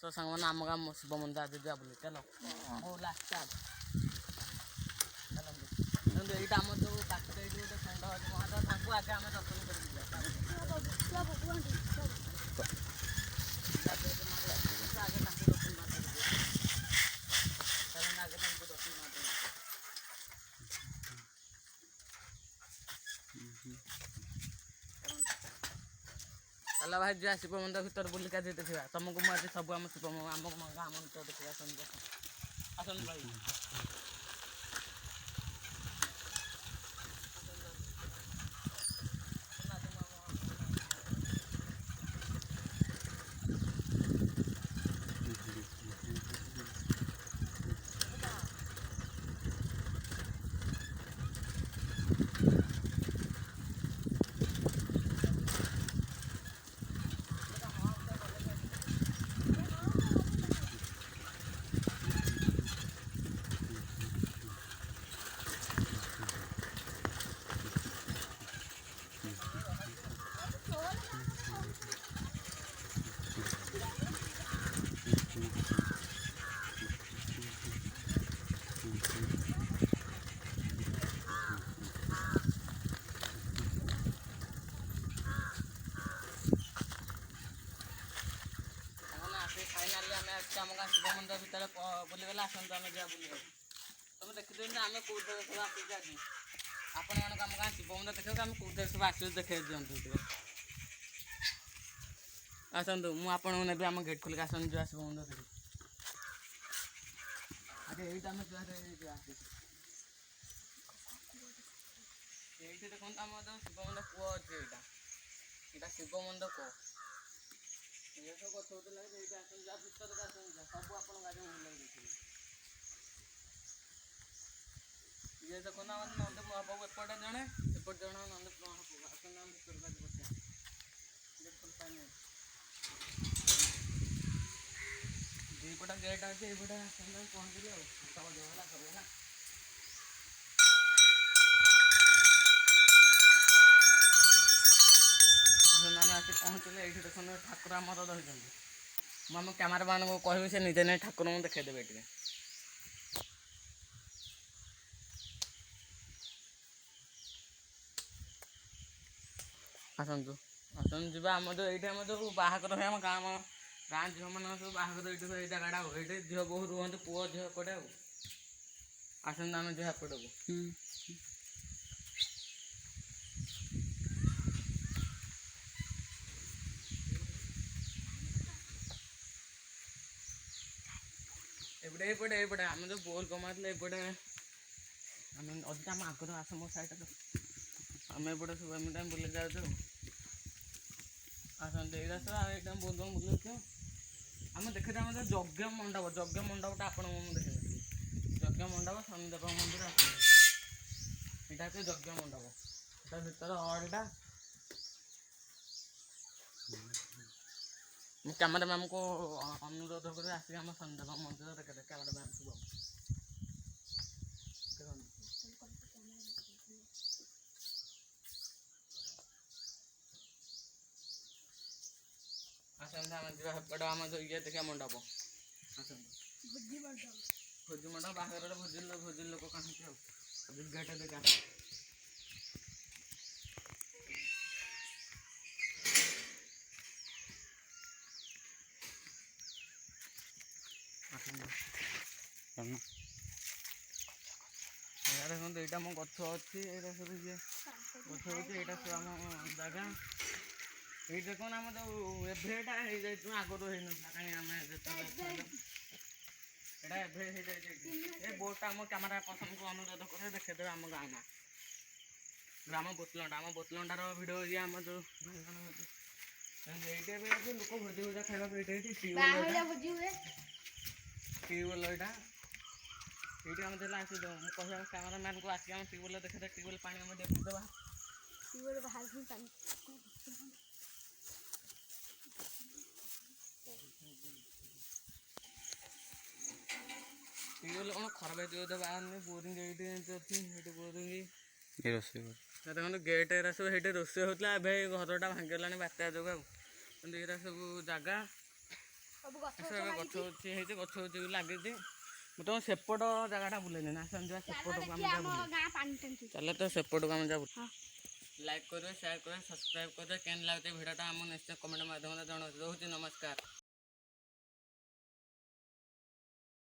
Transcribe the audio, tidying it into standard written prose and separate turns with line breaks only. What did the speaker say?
तो सांगना आम गाँव शिव मंदिर आज जा बोली चलो हो लास्ट चलो ये आम जो पाखे गोटे षंड अच्छे महादेव ताकू आगे आम दर्शन कर चल भाई जा शिव मंदिर भर बुलिका देखा तुमको मुझे सब आम शिव आम गाँ मंदिर देखा आसन भाई फाइनाली आम आम गाँ शिव मंदिर भितर बुलीगला आसतु आम जा बुल तुम देखिए आम कौट सब आसिक आज आपण आम गाँ शिव मंदिर देखा आम कौट सब आस देखे दिंतु आसतु मुझे नेबी आम गेट खोलिक आसतु जो शिव मंदिर देखिए अरे ये आम ये देखो आम शिव मंदिर कूह अच्छे यहाँ शिव मंदिर कूह ये सब गच होते लगे ये आस भर सब आप गाड़ी बुल देखिए ये देखो ना नंद महाप्रभु एपटे जड़े एपटे जड़े नंद महाप्रभु आसना भर बचा दीपटा गेट अच्छे ये पहुँचली आसगला सरगला आम आस पहुँचले ये देख ठाकुर आमर रही मुझे कैमेरा मैन को कहबी से निजे नहीं ठाकुर को देखदेवे ये आसतु आसतु जी आम जो ये आम जो बाहर हुए आम गाँव गाँ झील मान सब बाहर ये जगटा ये झील बहुत रुहत पुओ झील एपटे आसतु आम जो एपटे को एपटे आम जो बोल कमाते एपटे आम अधिक आम आगर आस मो साइड आम एपटे सब एम टाइम बुले जाऊ आसतु ये सब ये बोल कम बुले आम देखते आम यज्ञ मंडपटा आप देखे यज्ञ मंडप शनिदेव मंदिर आस यहाँ हूँ यज्ञ मंडप भर हल्टा मैं कैमेरा मैम को अनुरोध कर आसिक आम शनिदेव मंदिर देखे कैमेरा मैम सब आसते आम जापटे आम जो ये देखा मंडप भोजी मंडप बाहर भोजी लोक कहीं गेट देखा देखो यहाँ मो गच अच्छी सब ये गच अच्छे यहाँ सब आम जगह ये देखो आम जो एभेटा हो जाए आगुरी हो ना कहीं आम ये बोर्डटा आम कैमेरा पर्सन को अनुरोध कर देखेदेवे आम गाँव ना ग्राम बोतलंडार भिडियो ये आम जो ये लोक भोजी भोजा खावा ट्यूबवेल यहाँ ये आम देला आस कह कैमेरा मैन को आसिक आम ट्यूबवेल देखे ट्यूबवेल पानी आम देखा ट्यूबवेल कौन खराब हो बाहर बोरिंग ये अच्छी बोरिंग देखो गेट एरा सब ये रोषे होता है घरटा भांगीगला बात्या जो ये सब जगह
ସବୁ ଗଛ
ଆସ ଗଛ ଅଛି ହେଇଛି ଗଛ ଅଛି ଲାଗିଛି ମୁଁ ତମ ସେପଟ ଜାଗାଟା ବୁଲେଇନି ନା ସେମିତି ସେପଟକୁ ଆମେ
ଆମ ଗାଁ ପାଣି ଟାଙ୍କି
ଚାଲ ତ ସେପଟକୁ ଆମେ ଯାବୁ
ହଁ।
ଲାଇକ୍ କରିବେ ସେୟାର କରିବେ ସବସ୍କ୍ରାଇବ୍ କରିବେ କେମିତି ଲାଗୁଛି ଭିଡ଼ିଓଟା ଆମକୁ ନିଶ୍ଚୟ କମେଣ୍ଟ ମାଧ୍ୟମରେ ଜଣାଉଛି ରହୁଛି ନମସ୍କାର।